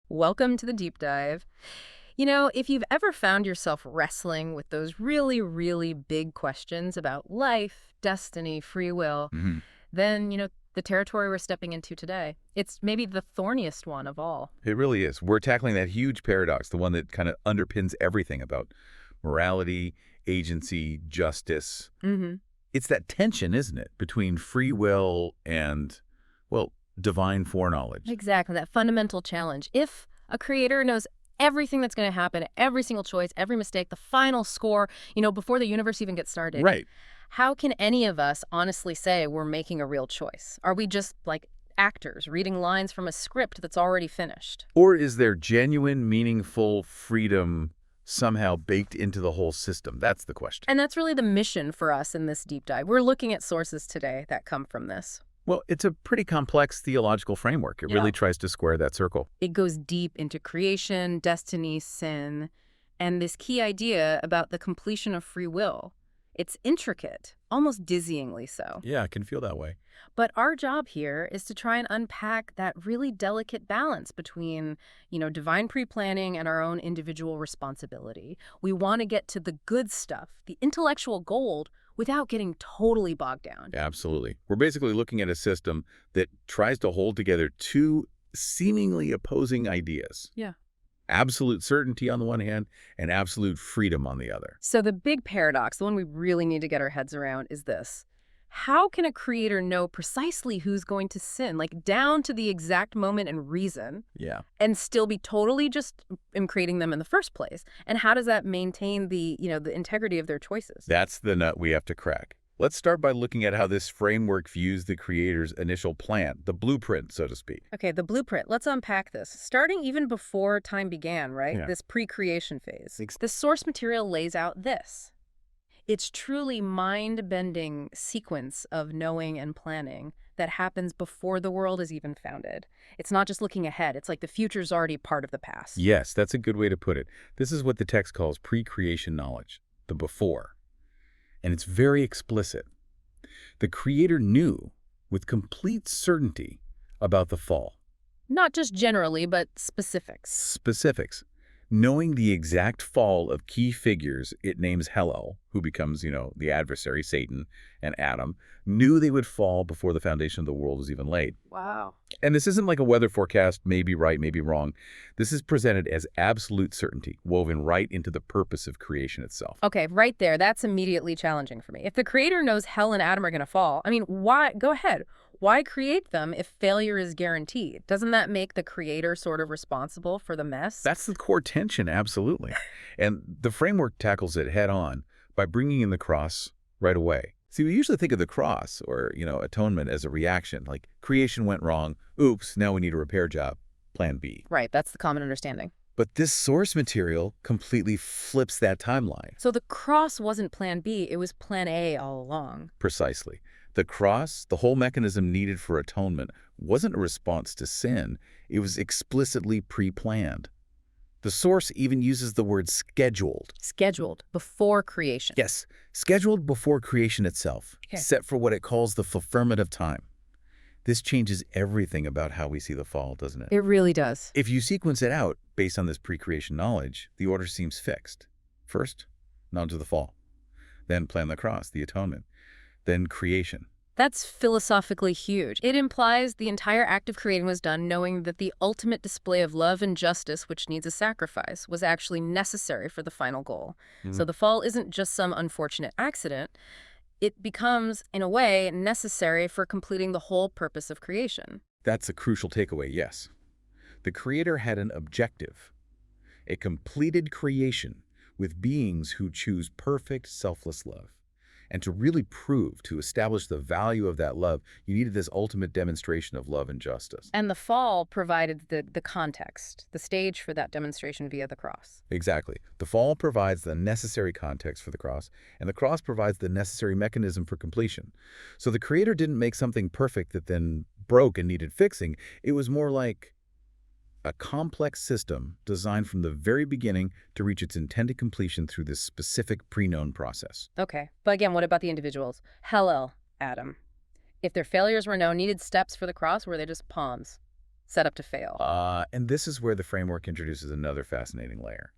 Welcome to the deep dive. You know, if you've ever found yourself wrestling with those really, really big questions about life, destiny, free will, hmm then, the territory we're stepping into today, it's maybe the thorniest one of all. It really is. We're tackling that huge paradox, the one that kind of underpins everything about morality, agency, justice. Mm-hmm. It's that tension, isn't it, between free will and, well, divine foreknowledge. Exactly, that fundamental challenge. If a creator knows everything that's going to happen, every single choice, every mistake, the final score, before the universe even gets started, Right. how can any of us honestly say we're making a real choice? Are we just like actors reading lines from a script that's already finished? Or is there genuine, meaningful freedom somehow baked into the whole system? That's the question. And that's really the mission for us in this deep dive. We're looking at sources today that come from this. Well, it's a pretty complex theological framework. It really tries to square that circle. It goes deep into creation, destiny, sin, and this key idea about the completion of free will. It's intricate, almost dizzyingly so. Yeah, I can feel that way. But our job here is to try and unpack that really delicate balance between, divine pre-planning and our own individual responsibility. We want to get to the good stuff, the intellectual gold, without getting totally bogged down. Absolutely. We're basically looking at a system that tries to hold together two seemingly opposing ideas. Yeah. Absolute certainty on the one hand and absolute freedom on the other. So the big paradox, the one we really need to get our heads around, is this. How can a creator know precisely who's going to sin, like down to the exact moment and reason, Yeah. and still be totally just in creating them in the first place? And how does that maintain the integrity of their choices? That's the nut we have to crack. Let's start by looking at how this framework views the creator's initial plan, the blueprint, so to speak. Okay, the blueprint. Let's unpack this. Starting even before time began, right? Yeah. This pre-creation phase. The source material lays out this. It's truly mind-bending sequence of knowing and planning that happens before the world is even founded. It's not just looking ahead. It's like the future's already part of the past. Yes, that's a good way to put it. This is what the text calls pre-creation knowledge, the before. And it's very explicit. The creator knew with complete certainty about the fall. Not just generally, but specifics. Specifics. Knowing the exact fall of key figures it names Hellel, who becomes, the adversary, Satan, and Adam, knew they would fall before the foundation of the world was even laid. Wow. And this isn't like a weather forecast, maybe right, maybe wrong. This is presented as absolute certainty, woven right into the purpose of creation itself. Okay, right there. That's immediately challenging for me. If the creator knows Hell and Adam are going to fall, why? Go ahead. Why create them if failure is guaranteed? Doesn't that make the creator sort of responsible for the mess? That's the core tension, absolutely. And the framework tackles it head on by bringing in the cross right away. See, we usually think of the cross or, atonement as a reaction, like creation went wrong, oops, now we need a repair job, plan B. Right, that's the common understanding. But this source material completely flips that timeline. So the cross wasn't plan B, it was plan A all along. Precisely. The cross, the whole mechanism needed for atonement, wasn't a response to sin. It was explicitly pre-planned. The source even uses the word scheduled. Scheduled before creation. Yes, scheduled before creation itself, Okay. set for what it calls the fulfillment of time. This changes everything about how we see the fall, doesn't it? It really does. If you sequence it out based on this pre-creation knowledge, the order seems fixed. First, nod to the fall. Then plan the cross, the atonement. Then creation. That's philosophically huge. It implies the entire act of creating was done knowing that the ultimate display of love and justice, which needs a sacrifice, was actually necessary for the final goal. So the fall isn't just some unfortunate accident. It becomes, in a way, necessary for completing the whole purpose of creation. That's a crucial takeaway, yes. The Creator had an objective, a completed creation with beings who choose perfect, selfless love. And to really prove, to establish the value of that love, you needed this ultimate demonstration of love and justice. And the fall provided the context, the stage for that demonstration via the cross. Exactly. The fall provides the necessary context for the cross, and the cross provides the necessary mechanism for completion. So the Creator didn't make something perfect that then broke and needed fixing. It was more like a complex system designed from the very beginning to reach its intended completion through this specific pre-known process. Okay, but again, what about the individuals? Hellel, Adam. If their failures were known, needed steps for the cross, were they just pawns? set up to fail. And this is where the framework introduces another fascinating layer.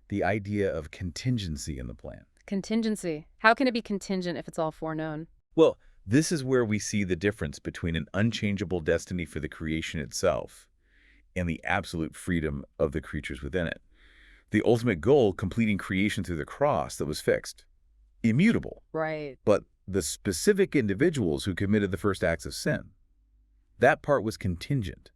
The idea of contingency in the plan. Contingency. How can it be contingent if it's all foreknown? Well, this is where we see the difference between an unchangeable destiny for the creation itself and the absolute freedom of the creatures within it. The ultimate goal, completing creation through the cross, that was fixed. Immutable. Right. But the specific individuals who committed the first acts of sin, that part was contingent.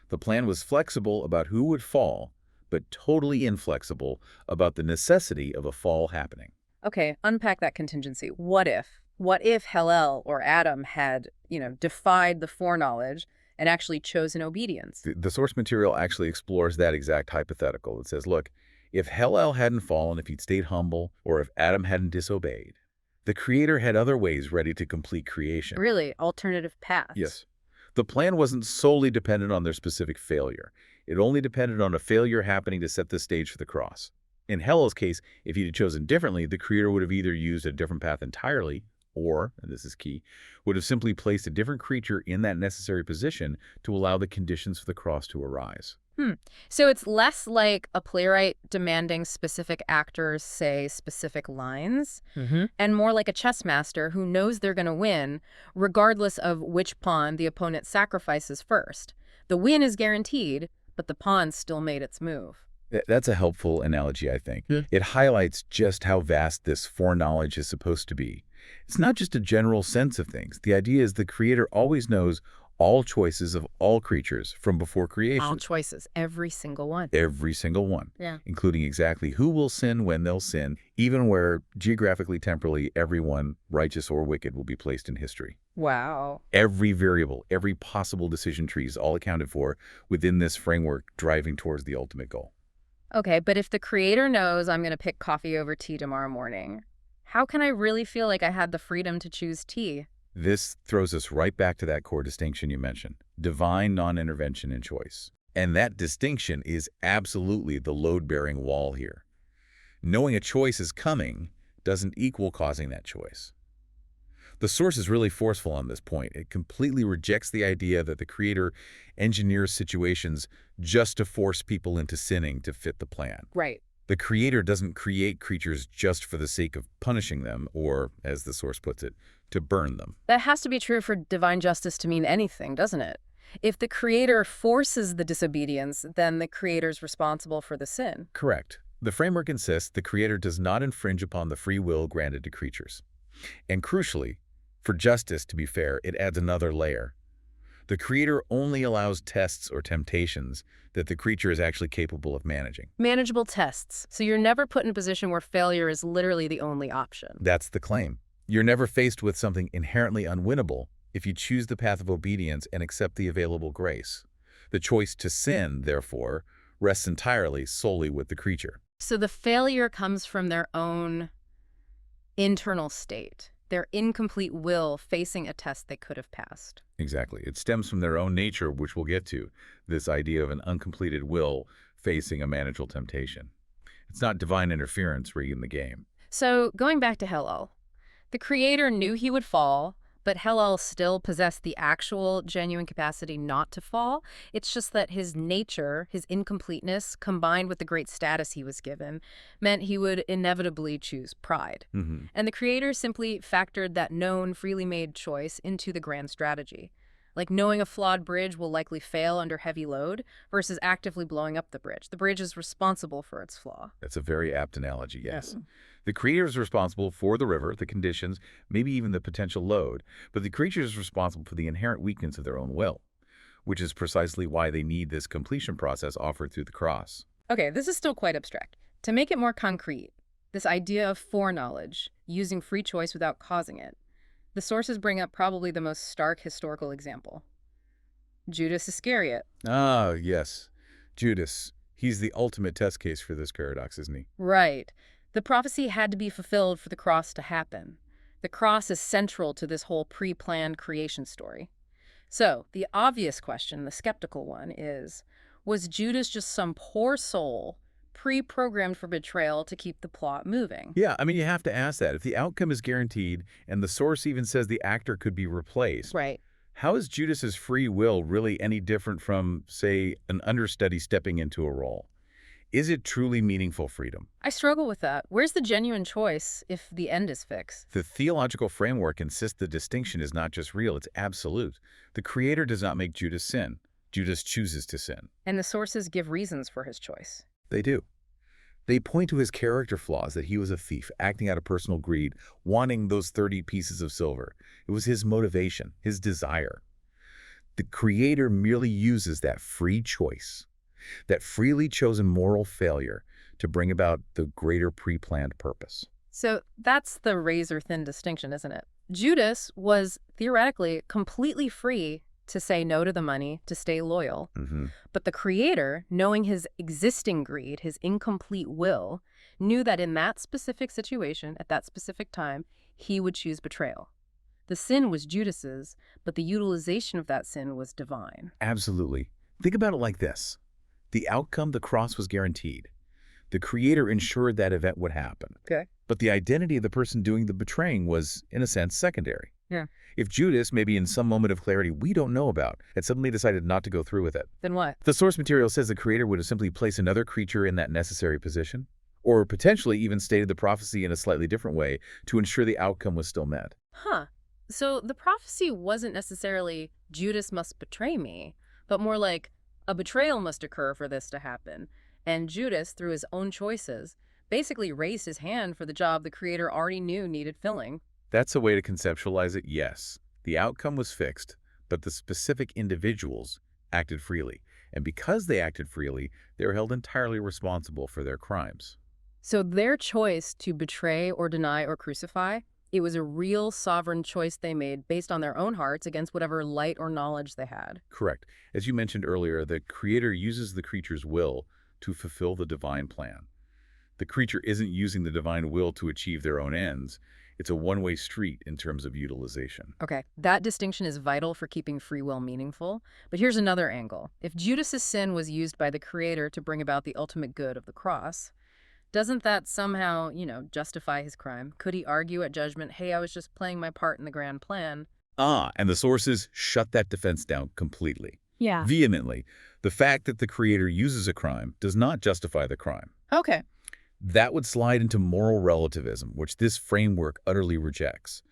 The plan was flexible about who would fall, but totally inflexible about the necessity of a fall happening. Okay, unpack that contingency. What if? What if Hillel or Adam had, defied the foreknowledge and actually chosen obedience? The source material actually explores that exact hypothetical. It says, look, if Hillel hadn't fallen, if he'd stayed humble, or if Adam hadn't disobeyed, the Creator had other ways ready to complete creation. Really? Alternative paths? Yes. The plan wasn't solely dependent on their specific failure. It only depended on a failure happening to set the stage for the cross. In Hillel's case, if he'd chosen differently, the Creator would have either used a different path entirely, or, and this is key, would have simply placed a different creature in that necessary position to allow the conditions for the cross to arise. So it's less like a playwright demanding specific actors say specific lines, and more like a chess master who knows they're going to win, regardless of which pawn the opponent sacrifices first. The win is guaranteed, but the pawn still made its move. That's a helpful analogy, I think. Yeah. It highlights just how vast this foreknowledge is supposed to be. It's not just a general sense of things. The idea is the Creator always knows all choices of all creatures from before creation. All choices, every single one. Every single one. Yeah. Including exactly who will sin when they'll sin, even where geographically, temporally, everyone, righteous or wicked, will be placed in history. Wow. Every variable, every possible decision tree is all accounted for within this framework driving towards the ultimate goal. Okay, but if the Creator knows I'm going to pick coffee over tea tomorrow morning, how can I really feel like I had the freedom to choose tea? This throws us right back to that core distinction you mentioned, divine non-intervention in choice. And that distinction is absolutely the load-bearing wall here. Knowing a choice is coming doesn't equal causing that choice. The source is really forceful on this point. It completely rejects the idea that the Creator engineers situations just to force people into sinning to fit the plan. Right. The Creator doesn't create creatures just for the sake of punishing them, or, as the source puts it, to burn them. That has to be true for divine justice to mean anything, doesn't it? If the Creator forces the disobedience, then the Creator's responsible for the sin. Correct. The framework insists the Creator does not infringe upon the free will granted to creatures. And crucially, for justice to be fair, it adds another layer. The Creator only allows tests or temptations that the creature is actually capable of managing. Manageable tests. So you're never put in a position where failure is literally the only option. That's the claim. You're never faced with something inherently unwinnable if you choose the path of obedience and accept the available grace. The choice to sin, therefore, rests entirely solely with the creature. So the failure comes from their own internal state, their incomplete will facing a test they could have passed. Exactly. It stems from their own nature, which we'll get to, this idea of an uncompleted will facing a manageable temptation. It's not divine interference rigging the game. So going back to Hillel, the Creator knew he would fall, but Hillel still possessed the actual genuine capacity not to fall. It's just that his nature, his incompleteness, combined with the great status he was given, meant he would inevitably choose pride. And the Creator simply factored that known, freely made choice into the grand strategy. Like knowing a flawed bridge will likely fail under heavy load versus actively blowing up the bridge. The bridge is responsible for its flaw. That's a very apt analogy, yes. The Creator is responsible for the river, the conditions, maybe even the potential load, but the creature is responsible for the inherent weakness of their own will, which is precisely why they need this completion process offered through the cross. Okay, this is still quite abstract. To make it more concrete, this idea of foreknowledge, using free choice without causing it, the sources bring up probably the most stark historical example. Judas Iscariot. Ah, yes. Judas. He's the ultimate test case for this paradox, isn't he? Right. The prophecy had to be fulfilled for the cross to happen. The cross is central to this whole pre-planned creation story. So, the obvious question, the skeptical one, is, was Judas just some poor soul pre-programmed for betrayal to keep the plot moving? Yeah, I mean, you have to ask that. If the outcome is guaranteed, and the source even says the actor could be replaced, Right. How is Judas's free will really any different from, say, an understudy stepping into a role? Is it truly meaningful freedom? I struggle with that. Where's the genuine choice if the end is fixed? The theological framework insists the distinction is not just real, it's absolute. The Creator does not make Judas sin. Judas chooses to sin. And the sources give reasons for his choice. They do. They point to his character flaws, that he was a thief, acting out of personal greed, wanting those 30 pieces of silver. It was his motivation, his desire. The Creator merely uses that free choice, that freely chosen moral failure, to bring about the greater pre-planned purpose. So that's the razor-thin distinction, isn't it? Judas was theoretically completely free to say no to the money, to stay loyal. But the Creator, knowing his existing greed, his incomplete will, knew that in that specific situation, at that specific time, he would choose betrayal. The sin was Judas's, but the utilization of that sin was divine. Absolutely. Think about it like this. The outcome, the cross, was guaranteed. The Creator ensured that event would happen. Okay. But the identity of the person doing the betraying was, in a sense, secondary. Yeah. If Judas, maybe in some moment of clarity we don't know about, had suddenly decided not to go through with it, Then what? the source material says the Creator would have simply placed another creature in that necessary position, or potentially even stated the prophecy in a slightly different way to ensure the outcome was still met. Huh. So the prophecy wasn't necessarily Judas must betray me, but more like a betrayal must occur for this to happen. And Judas, through his own choices, basically raised his hand for the job the Creator already knew needed filling. That's a way to conceptualize it, yes. The outcome was fixed, but the specific individuals acted freely. And because they acted freely, they were held entirely responsible for their crimes. So their choice to betray or deny or crucify, it was a real sovereign choice they made based on their own hearts against whatever light or knowledge they had. Correct. As you mentioned earlier, the Creator uses the creature's will to fulfill the divine plan. The creature isn't using the divine will to achieve their own ends. It's a one-way street in terms of utilization. Okay, that distinction is vital for keeping free will meaningful. But here's another angle. If Judas's sin was used by the Creator to bring about the ultimate good of the cross, doesn't that somehow, justify his crime? Could he argue at judgment, hey, I was just playing my part in the grand plan? And the sources shut that defense down completely. Yeah. Vehemently. The fact that the Creator uses a crime does not justify the crime. Okay. That would slide into moral relativism, which this framework utterly rejects.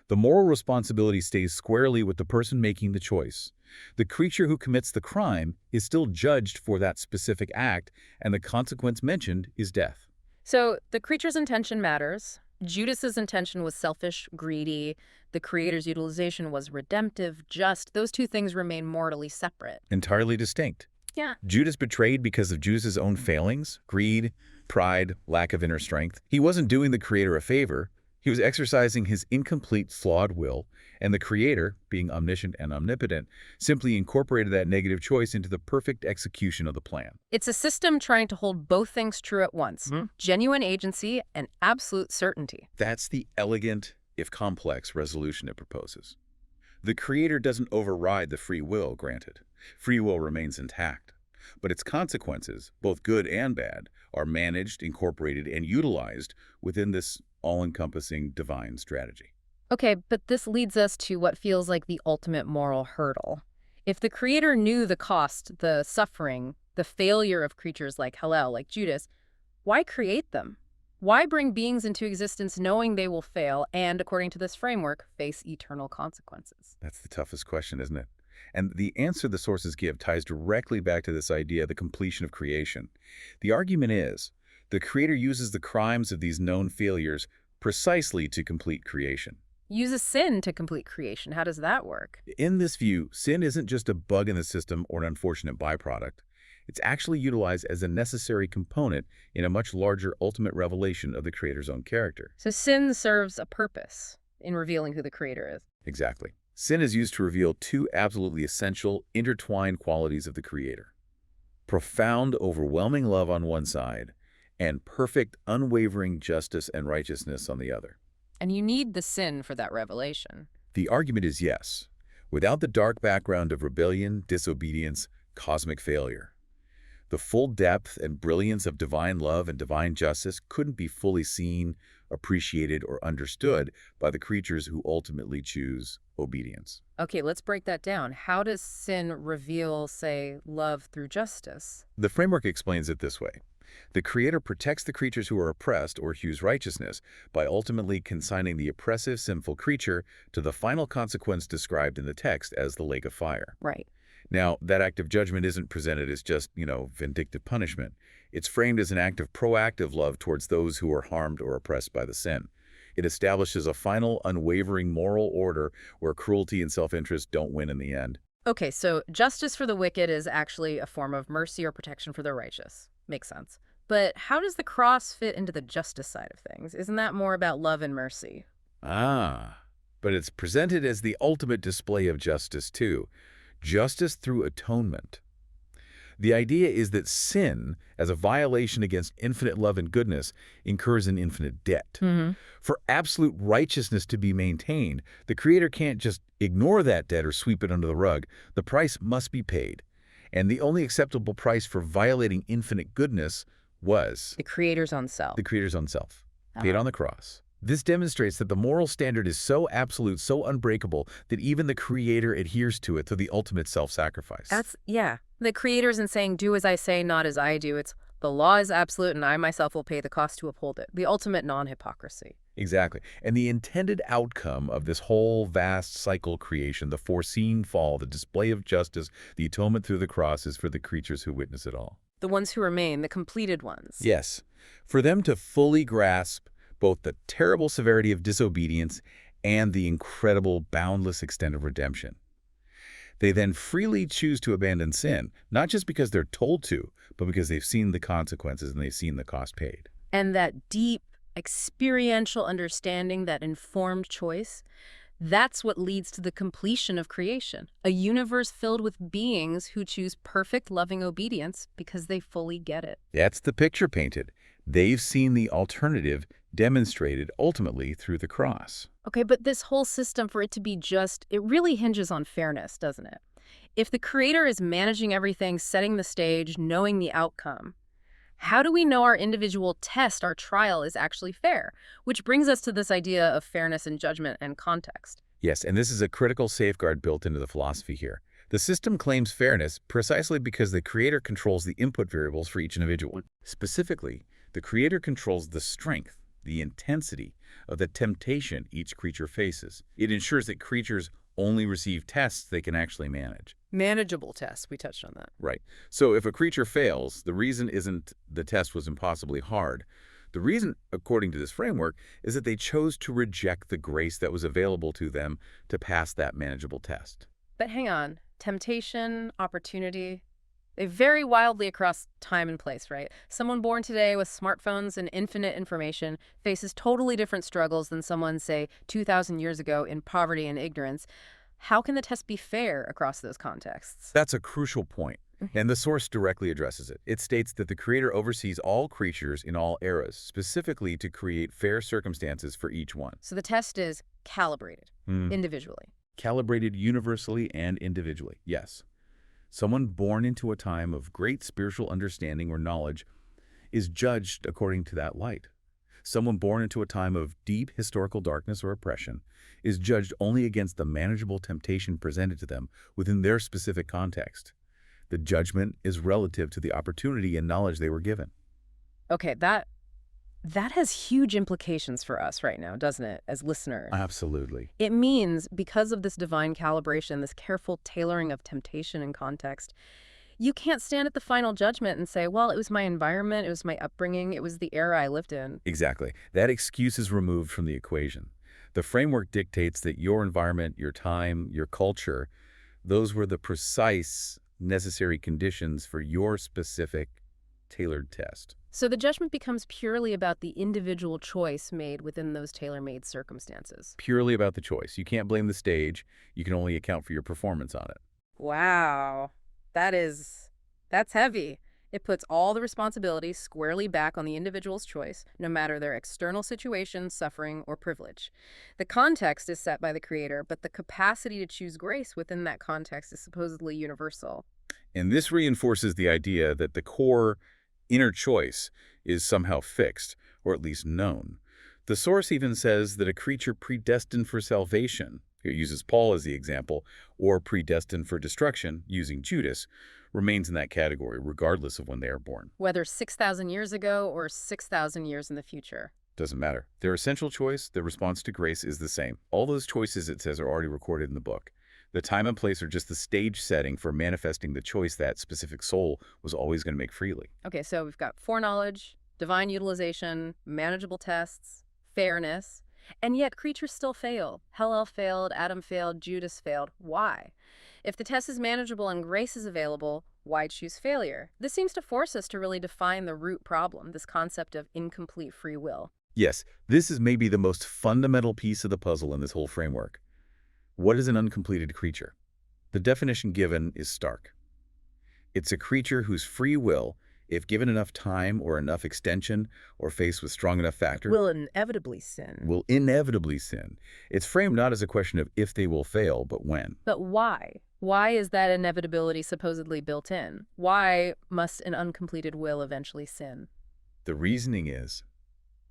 The moral responsibility stays squarely with the person making the choice. The creature who commits the crime is still judged for that specific act, and the consequence mentioned is death. So the creature's intention matters. Judas's intention was selfish, greedy. The Creator's utilization was redemptive, just. Those two things remain morally separate. Entirely distinct. Yeah. Judas betrayed because of Judas's own failings, greed, pride, lack of inner strength. He wasn't doing the Creator a favor. He was exercising his incomplete, flawed will, and the Creator, being omniscient and omnipotent, simply incorporated that negative choice into the perfect execution of the plan. It's a system trying to hold both things true at once. Genuine agency and absolute certainty. That's the elegant, if complex, resolution it proposes. The Creator doesn't override the free will, granted. Free will remains intact. But its consequences, both good and bad, are managed, incorporated, and utilized within this all-encompassing divine strategy. Okay, but this leads us to what feels like the ultimate moral hurdle. If the Creator knew the cost, the suffering, the failure of creatures like Hillel, like Judas, why create them? Why bring beings into existence knowing they will fail and, according to this framework, face eternal consequences? That's the toughest question, isn't it? And the answer the sources give ties directly back to this idea of the completion of creation. The argument is, the Creator uses the crimes of these known failures precisely to complete creation. Uses sin to complete creation. How does that work? In this view, sin isn't just a bug in the system or an unfortunate byproduct. It's actually utilized as a necessary component in a much larger ultimate revelation of the Creator's own character. So sin serves a purpose in revealing who the Creator is. Exactly. Sin is used to reveal two absolutely essential, intertwined qualities of the Creator. Profound, overwhelming love on one side, and perfect, unwavering justice and righteousness on the other. And you need the sin for that revelation. The argument is yes. Without the dark background of rebellion, disobedience, cosmic failure, The full depth and brilliance of divine love and divine justice couldn't be fully seen, appreciated, or understood by the creatures who ultimately choose obedience. Okay, let's break that down. How does sin reveal, say, love through justice? The framework explains it this way. The Creator protects the creatures who are oppressed or hews righteousness by ultimately consigning the oppressive, sinful creature to the final consequence described in the text as the lake of fire. Right. Now, that act of judgment isn't presented as just, vindictive punishment. It's framed as an act of proactive love towards those who are harmed or oppressed by the sin. It establishes a final, unwavering moral order where cruelty and self-interest don't win in the end. Okay, so justice for the wicked is actually a form of mercy or protection for the righteous. Makes sense. But how does the cross fit into the justice side of things? Isn't that more about love and mercy? But it's presented as the ultimate display of justice, too. Justice through atonement. The idea is that sin, as a violation against infinite love and goodness, incurs an infinite debt. For absolute righteousness to be maintained, the Creator can't just ignore that debt or sweep it under the rug. The price must be paid. And the only acceptable price for violating infinite goodness was The Creator's own self. the Creator's own self, paid on the cross. This demonstrates that the moral standard is so absolute, so unbreakable, that even the Creator adheres to it through the ultimate self-sacrifice. Yeah. The Creator isn't saying, do as I say, not as I do. It's the law is absolute and I myself will pay the cost to uphold it. The ultimate non-hypocrisy. Exactly. And the intended outcome of this whole vast cycle creation, the foreseen fall, the display of justice, the atonement through the cross is for the creatures who witness it all. The ones who remain, the completed ones. Yes. For them to fully grasp both the terrible severity of disobedience and the incredible, boundless extent of redemption. They then freely choose to abandon sin, not just because they're told to, but because they've seen the consequences and they've seen the cost paid. And that deep, experiential understanding, that informed choice, that's what leads to the completion of creation. A universe filled with beings who choose perfect, loving obedience because they fully get it. That's the picture painted. They've seen the alternative demonstrated ultimately through the cross. Okay, but this whole system, for it to be just, it really hinges on fairness, doesn't it? If the Creator is managing everything, setting the stage, knowing the outcome, how do we know our individual test, our trial, is actually fair? Which brings us to this idea of fairness in judgment and context. Yes, and this is a critical safeguard built into the philosophy here. The system claims fairness precisely because the Creator controls the input variables for each individual. Specifically, the Creator controls the strength, the intensity of the temptation each creature faces. It ensures that creatures only receive tests they can actually manage. Manageable tests, we touched on that. Right. So if a creature fails, the reason isn't the test was impossibly hard. The reason, according to this framework, is that they chose to reject the grace that was available to them to pass that manageable test. But hang on, temptation, opportunity, they vary wildly across time and place, right? Someone born today with smartphones and infinite information faces totally different struggles than someone, say, 2,000 years ago in poverty and ignorance. How can the test be fair across those contexts? That's a crucial point, and the source directly addresses it. It states that the Creator oversees all creatures in all eras, specifically to create fair circumstances for each one. So the test is calibrated individually. Calibrated universally and individually, yes. Someone born into a time of great spiritual understanding or knowledge is judged according to that light. Someone born into a time of deep historical darkness or oppression is judged only against the manageable temptation presented to them within their specific context. The judgment is relative to the opportunity and knowledge they were given. Okay, that has huge implications for us right now, doesn't it, as listeners? Absolutely. It means, because of this divine calibration, this careful tailoring of temptation and context, you can't stand at the final judgment and say, well, it was my environment, it was my upbringing, it was the era I lived in. Exactly. That excuse is removed from the equation. The framework dictates that your environment, your time, your culture, those were the precise, necessary conditions for your specific, tailored test. So the judgment becomes purely about the individual choice made within those tailor-made circumstances. Purely about the choice. You can't blame the stage. You can only account for your performance on it. Wow. That's heavy. It puts all the responsibility squarely back on the individual's choice, no matter their external situation, suffering, or privilege. The context is set by the Creator, but the capacity to choose grace within that context is supposedly universal. And this reinforces the idea that the core inner choice is somehow fixed, or at least known. The source even says that a creature predestined for salvation, it uses Paul as the example, or predestined for destruction, using Judas, remains in that category regardless of when they are born. Whether 6,000 years ago or 6,000 years in the future. Doesn't matter. Their essential choice, their response to grace, is the same. All those choices, it says, are already recorded in the book. The time and place are just the stage setting for manifesting the choice that specific soul was always going to make freely. Okay, so we've got foreknowledge, divine utilization, manageable tests, fairness, and yet creatures still fail. Hillel failed, Adam failed, Judas failed. Why? If the test is manageable and grace is available, why choose failure? This seems to force us to really define the root problem, this concept of incomplete free will. Yes, this is maybe the most fundamental piece of the puzzle in this whole framework. What is an uncompleted creature? The definition given is stark. It's a creature whose free will, if given enough time or enough extension or faced with strong enough factors, Will inevitably sin. will inevitably sin. It's framed not as a question of if they will fail, but when. But why? Why is that inevitability supposedly built in? Why must an uncompleted will eventually sin? The reasoning is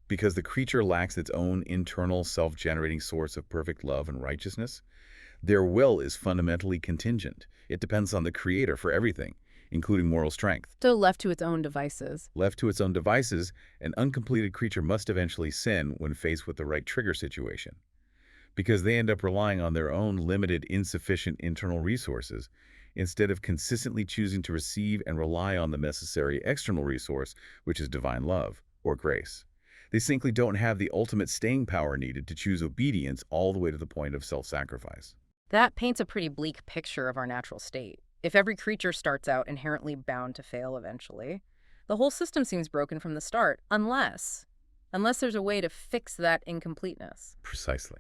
because the creature lacks its own internal self-generating source of perfect love and righteousness. Their will is fundamentally contingent. It depends on the Creator for everything, including moral strength. So left to its own devices. Left to its own devices, an uncompleted creature must eventually sin when faced with the right trigger situation, because they end up relying on their own limited, insufficient internal resources instead of consistently choosing to receive and rely on the necessary external resource, which is divine love or grace. They simply don't have the ultimate staying power needed to choose obedience all the way to the point of self-sacrifice. That paints a pretty bleak picture of our natural state. If every creature starts out inherently bound to fail eventually, the whole system seems broken from the start, unless there's a way to fix that incompleteness. Precisely.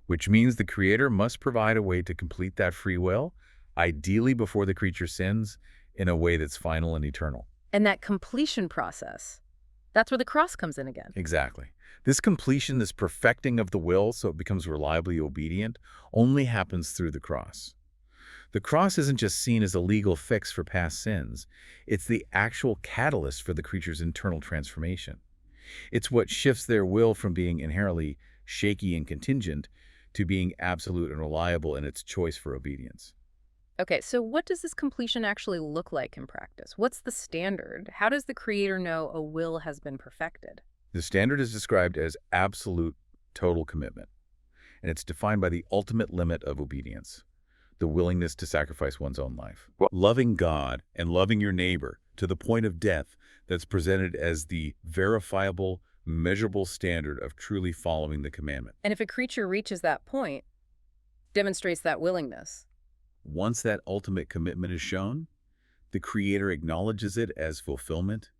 Which means the Creator must provide a way to complete that free will, ideally before the creature sins, in a way that's final and eternal. And that completion process, that's where the cross comes in again. Exactly. This completion, this perfecting of the will so it becomes reliably obedient, only happens through the cross. The cross isn't just seen as a legal fix for past sins. It's the actual catalyst for the creature's internal transformation. It's what shifts their will from being inherently shaky and contingent to being absolute and reliable in its choice for obedience. Okay, so what does this completion actually look like in practice? What's the standard? How does the Creator know a will has been perfected? The standard is described as absolute total commitment, and it's defined by the ultimate limit of obedience, the willingness to sacrifice one's own life. Loving God and loving your neighbor to the point of death, that's presented as the verifiable, measurable standard of truly following the commandment. And if a creature reaches that point, demonstrates that willingness, once that ultimate commitment is shown, the Creator acknowledges it as fulfillment,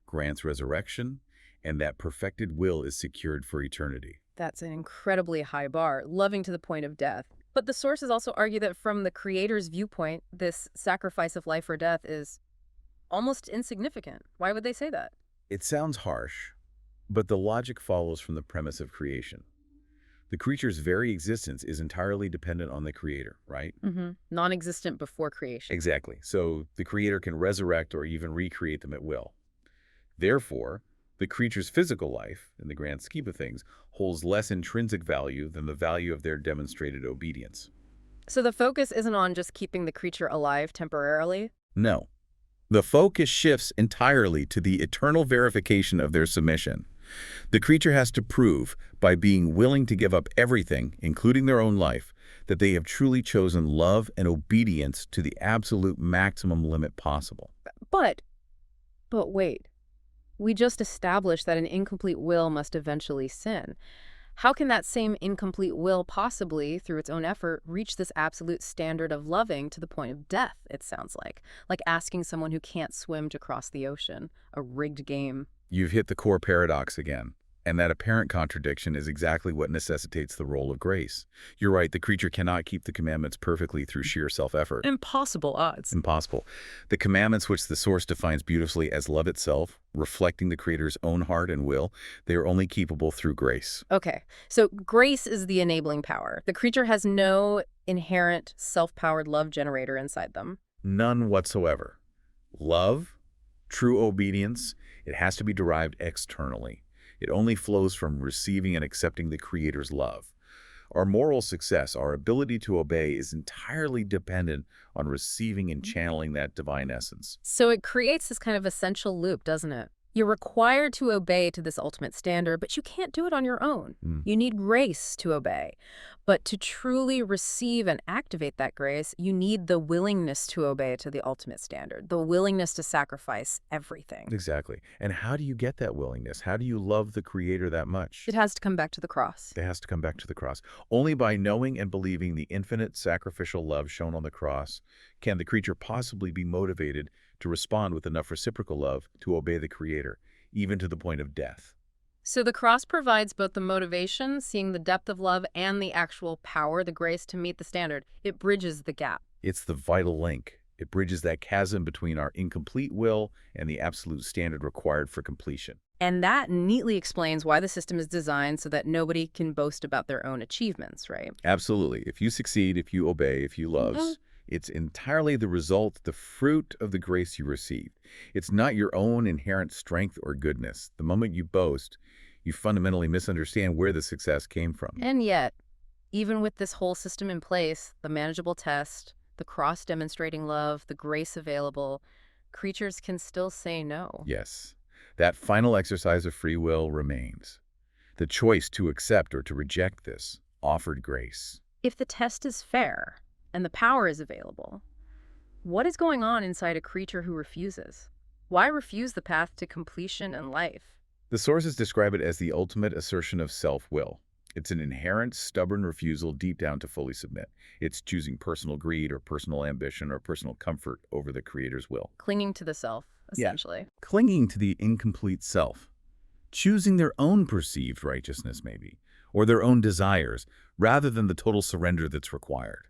grants resurrection, and that perfected will is secured for eternity. that's an incredibly high bar, loving to the point of death. But the sources also argue that from the Creator's viewpoint, this sacrifice of life or death is almost insignificant. Why would they say that? It sounds harsh, but the logic follows from the premise of creation. The creature's very existence is entirely dependent on the Creator, right? Non-existent before creation. Exactly. So the Creator can resurrect or even recreate them at will. Therefore, the creature's physical life, in the grand scheme of things, holds less intrinsic value than the value of their demonstrated obedience. So the focus isn't on just keeping the creature alive temporarily? No. The focus shifts entirely to the eternal verification of their submission. The creature has to prove, by being willing to give up everything, including their own life, that they have truly chosen love and obedience to the absolute maximum limit possible. But wait. We just established that an incomplete will must eventually sin. How can that same incomplete will possibly, through its own effort, reach this absolute standard of loving to the point of death, it sounds like? Like asking someone who can't swim to cross the ocean. A rigged game. You've hit the core paradox again. And that apparent contradiction is exactly what necessitates the role of grace. You're right, the creature cannot keep the commandments perfectly through sheer self-effort. Impossible odds. Impossible. The commandments, which the source defines beautifully as love itself, reflecting the Creator's own heart and will, they are only keepable through grace. Okay, so grace is the enabling power. The creature has no inherent self-powered love generator inside them. None whatsoever. Love, true obedience, it has to be derived externally. It only flows from receiving and accepting the Creator's love. Our moral success, our ability to obey, is entirely dependent on receiving and channeling that divine essence. So it creates this kind of essential loop, doesn't it? You're required to obey to this ultimate standard, but you can't do it on your own. You need grace to obey. But to truly receive and activate that grace, you need the willingness to obey to the ultimate standard, the willingness to sacrifice everything. Exactly. And how do you get that willingness? How do you love the Creator that much? It has to come back to the cross. It has to come back to the cross. Only by knowing and believing the infinite sacrificial love shown on the cross can the creature possibly be motivated to respond with enough reciprocal love to obey the Creator, even to the point of death. So the cross provides both the motivation, seeing the depth of love, and the actual power, the grace to meet the standard. It bridges the gap. It's the vital link. It bridges that chasm between our incomplete will and the absolute standard required for completion. And that neatly explains why the system is designed so that nobody can boast about their own achievements, right? Absolutely. If you succeed, if you obey, if you love, it's entirely the result, the fruit of the grace you received. It's not your own inherent strength or goodness. The moment you boast, you fundamentally misunderstand where the success came from. And yet, even with this whole system in place, the manageable test, the cross demonstrating love, the grace available, creatures can still say no. Yes, that final exercise of free will remains. The choice to accept or to reject this offered grace. If the test is fair and the power is available, what is going on inside a creature who refuses? Why refuse the path to completion and life? The sources describe it as the ultimate assertion of self-will. It's an inherent, stubborn refusal deep down to fully submit. It's choosing personal greed or personal ambition or personal comfort over the Creator's will. Clinging to the self, essentially. Clinging to the incomplete self. Choosing their own perceived righteousness, maybe, or their own desires, rather than the total surrender that's required.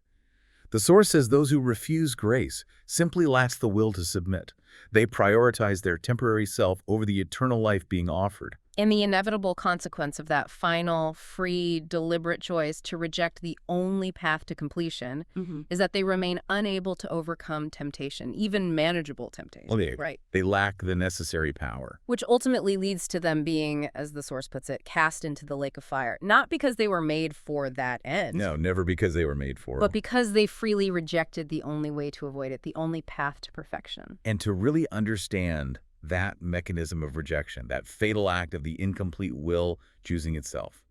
The source says those who refuse grace simply lack the will to submit. They prioritize their temporary self over the eternal life being offered. And the inevitable consequence of that final, free, deliberate choice to reject the only path to completion is that they remain unable to overcome temptation, even manageable temptation. Well, they lack the necessary power. Which ultimately leads to them being, as the source puts it, cast into the lake of fire. Not because they were made for that end. No, never because they were made for it. But because they freely rejected the only way to avoid it, the only path to perfection. And to really understand that mechanism of rejection, that fatal act of the incomplete will choosing itself,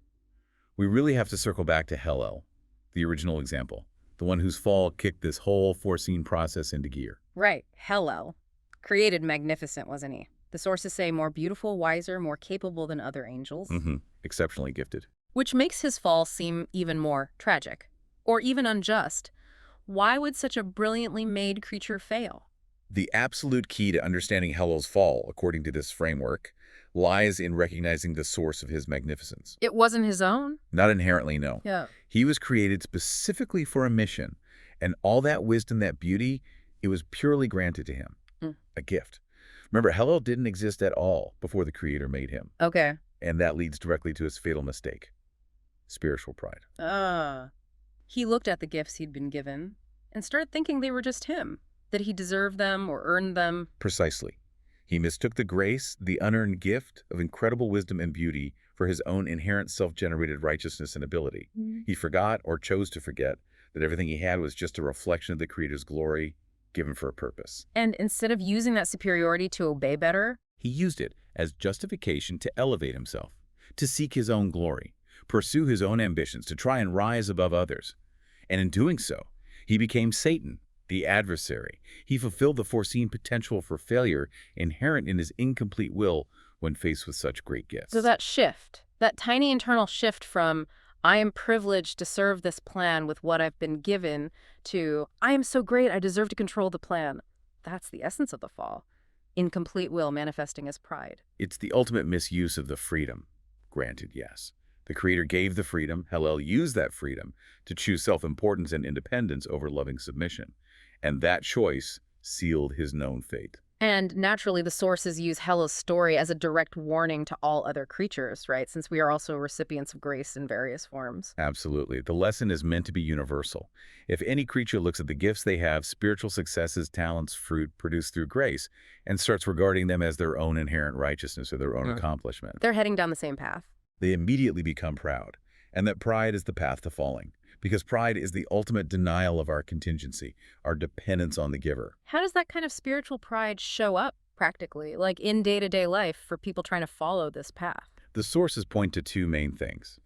we really have to circle back to Hellel, the original example, the one whose fall kicked this whole foreseen process into gear. Right, Hellel. Created magnificent, wasn't he? The sources say more beautiful, wiser, more capable than other angels. Exceptionally gifted. Which makes his fall seem even more tragic, or even unjust. Why would such a brilliantly made creature fail? The absolute key to understanding Hellel's fall, according to this framework, lies in recognizing the source of his magnificence. It wasn't his own? Not inherently, no. Yeah. He was created specifically for a mission, and all that wisdom, that beauty, it was purely granted to him. A gift. Remember, Hellel didn't exist at all before the Creator made him. Okay. And that leads directly to his fatal mistake. Spiritual pride. He looked at the gifts he'd been given and started thinking they were just him, that he deserved them or earned them. Precisely. He mistook the grace, the unearned gift of incredible wisdom and beauty for his own inherent self-generated righteousness and ability. He forgot or chose to forget that everything he had was just a reflection of the Creator's glory given for a purpose. And instead of using that superiority to obey better, he used it as justification to elevate himself, to seek his own glory, pursue his own ambitions, to try and rise above others. And in doing so, he became Satan, the adversary. He fulfilled the foreseen potential for failure inherent in his incomplete will when faced with such great gifts. So that shift, that tiny internal shift from, I am privileged to serve this plan with what I've been given, to, I am so great, I deserve to control the plan. That's the essence of the fall. Incomplete will manifesting as pride. It's the ultimate misuse of the freedom. Granted, yes. The Creator gave the freedom. Hellel used that freedom to choose self-importance and independence over loving submission. And that choice sealed his known fate. And naturally, the sources use Hela's story as a direct warning to all other creatures, right? Since we are also recipients of grace in various forms. Absolutely. The lesson is meant to be universal. If any creature looks at the gifts they have, spiritual successes, talents, fruit produced through grace, and starts regarding them as their own inherent righteousness or their own accomplishment, They're heading down the same path. they immediately become proud. And that pride is the path to falling. Because pride is the ultimate denial of our contingency, our dependence on the giver. How does that kind of spiritual pride show up practically, like in day-to-day life for people trying to follow this path? The sources point to two main things: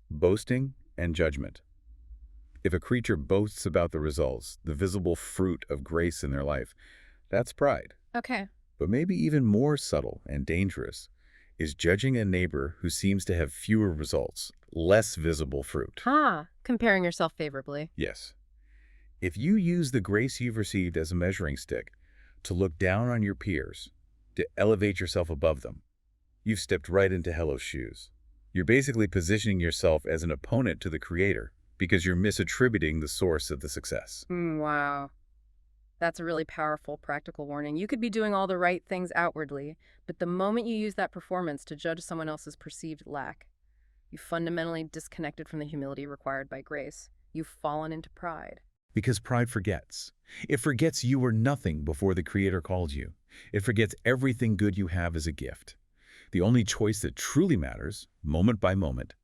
boasting and judgment. If a creature boasts about the results, the visible fruit of grace in their life, that's pride. Okay. But maybe even more subtle and dangerous is judging a neighbor who seems to have fewer results, less visible fruit. Comparing yourself favorably. Yes. If you use the grace you've received as a measuring stick to look down on your peers, to elevate yourself above them, you've stepped right into Hela's shoes. You're basically positioning yourself as an opponent to the Creator because you're misattributing the source of the success. Wow. That's a really powerful practical warning. You could be doing all the right things outwardly, but the moment you use that performance to judge someone else's perceived lack, you've fundamentally disconnected from the humility required by grace. You've fallen into pride. Because pride forgets. It forgets you were nothing before the Creator called you. It forgets everything good you have as a gift. The only choice that truly matters, moment by moment,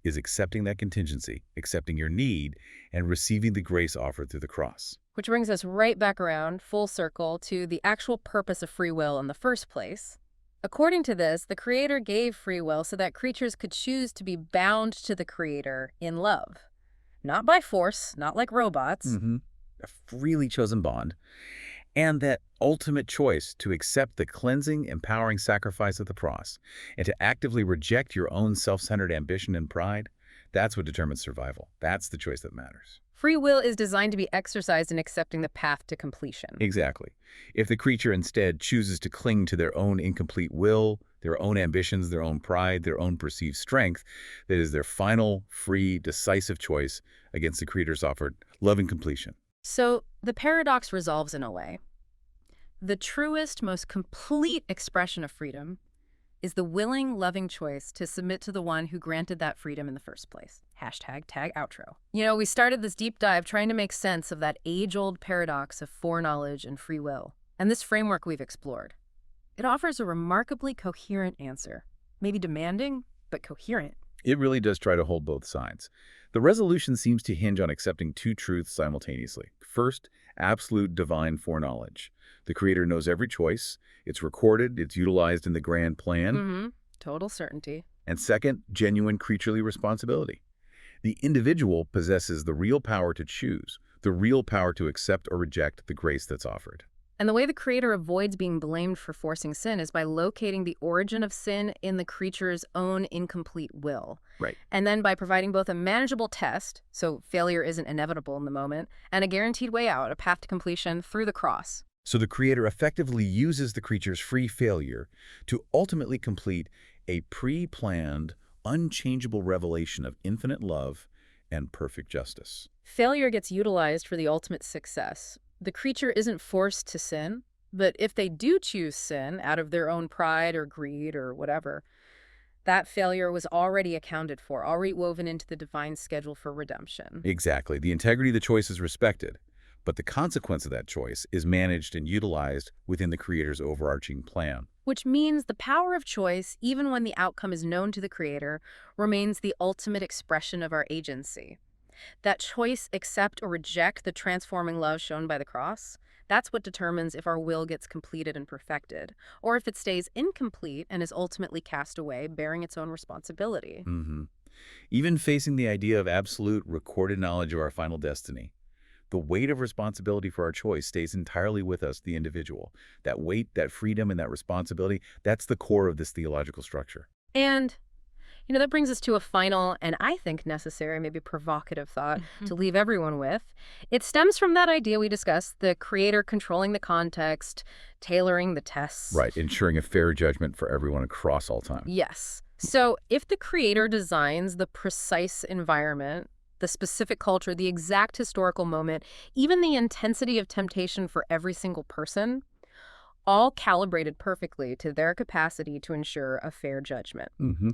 is accepting that contingency, accepting your need, and receiving the grace offered through the cross. Which brings us right back around, full circle, to the actual purpose of free will in the first place. According to this, the Creator gave free will so that creatures could choose to be bound to the Creator in love. Not by force, not like robots. A freely chosen bond. And that ultimate choice to accept the cleansing, empowering sacrifice of the cross and to actively reject your own self-centered ambition and pride, that's what determines survival. That's the choice that matters. Free will is designed to be exercised in accepting the path to completion. Exactly. If the creature instead chooses to cling to their own incomplete will, their own ambitions, their own pride, their own perceived strength, that is their final, free, decisive choice against the Creator's offered love and completion. So the paradox resolves in a way. The truest, most complete expression of freedom is the willing, loving choice to submit to the one who granted that freedom in the first place. #tag outro. You know, we started this deep dive trying to make sense of that age-old paradox of foreknowledge and free will. And this framework we've explored, it offers a remarkably coherent answer. Maybe demanding, but coherent. It really does try to hold both sides. The resolution seems to hinge on accepting two truths simultaneously. First, absolute divine foreknowledge. The Creator knows every choice. It's recorded. It's utilized in the grand plan. Total certainty. And second, genuine creaturely responsibility. The individual possesses the real power to choose, the real power to accept or reject the grace that's offered. And the way the Creator avoids being blamed for forcing sin is by locating the origin of sin in the creature's own incomplete will. Right. And then by providing both a manageable test, so failure isn't inevitable in the moment, and a guaranteed way out, a path to completion through the cross. So the Creator effectively uses the creature's free failure to ultimately complete a pre-planned, unchangeable revelation of infinite love and perfect justice. Failure gets utilized for the ultimate success. The creature isn't forced to sin, but if they do choose sin out of their own pride or greed or whatever, that failure was already accounted for, already woven into the divine schedule for redemption. Exactly. The integrity of the choice is respected, but the consequence of that choice is managed and utilized within the Creator's overarching plan. Which means the power of choice, even when the outcome is known to the Creator, remains the ultimate expression of our agency. That choice, accept or reject the transforming love shown by the cross, that's what determines if our will gets completed and perfected, or if it stays incomplete and is ultimately cast away, bearing its own responsibility. Even facing the idea of absolute recorded knowledge of our final destiny, the weight of responsibility for our choice stays entirely with us, the individual. That weight, that freedom, and that responsibility, that's the core of this theological structure. And that brings us to a final, and I think necessary, maybe provocative thought to leave everyone with. It stems from that idea we discussed, the Creator controlling the context, tailoring the tests. Right, ensuring a fair judgment for everyone across all time. Yes. So if the Creator designs the precise environment, the specific culture, the exact historical moment, even the intensity of temptation for every single person, all calibrated perfectly to their capacity to ensure a fair judgment. Mm-hmm.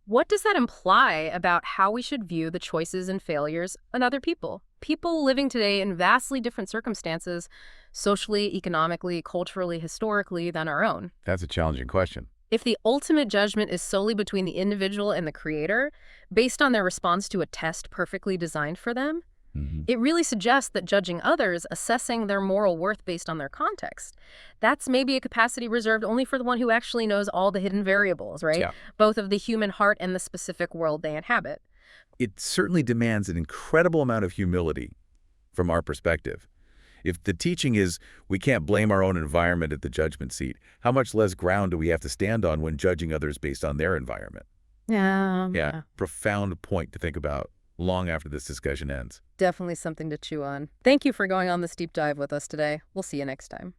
What does that imply about how we should view the choices and failures in other people? People living today in vastly different circumstances, socially, economically, culturally, historically, than our own. That's a challenging question. If the ultimate judgment is solely between the individual and the creator, based on their response to a test perfectly designed for them, it really suggests that judging others, assessing their moral worth based on their context, that's maybe a capacity reserved only for the one who actually knows all the hidden variables, right? Yeah. Both of the human heart and the specific world they inhabit. It certainly demands an incredible amount of humility from our perspective. If the teaching is we can't blame our own environment at the judgment seat, how much less ground do we have to stand on when judging others based on their environment? Yeah. Profound point to think about long after this discussion ends. Definitely something to chew on. Thank you for going on this deep dive with us today. We'll see you next time.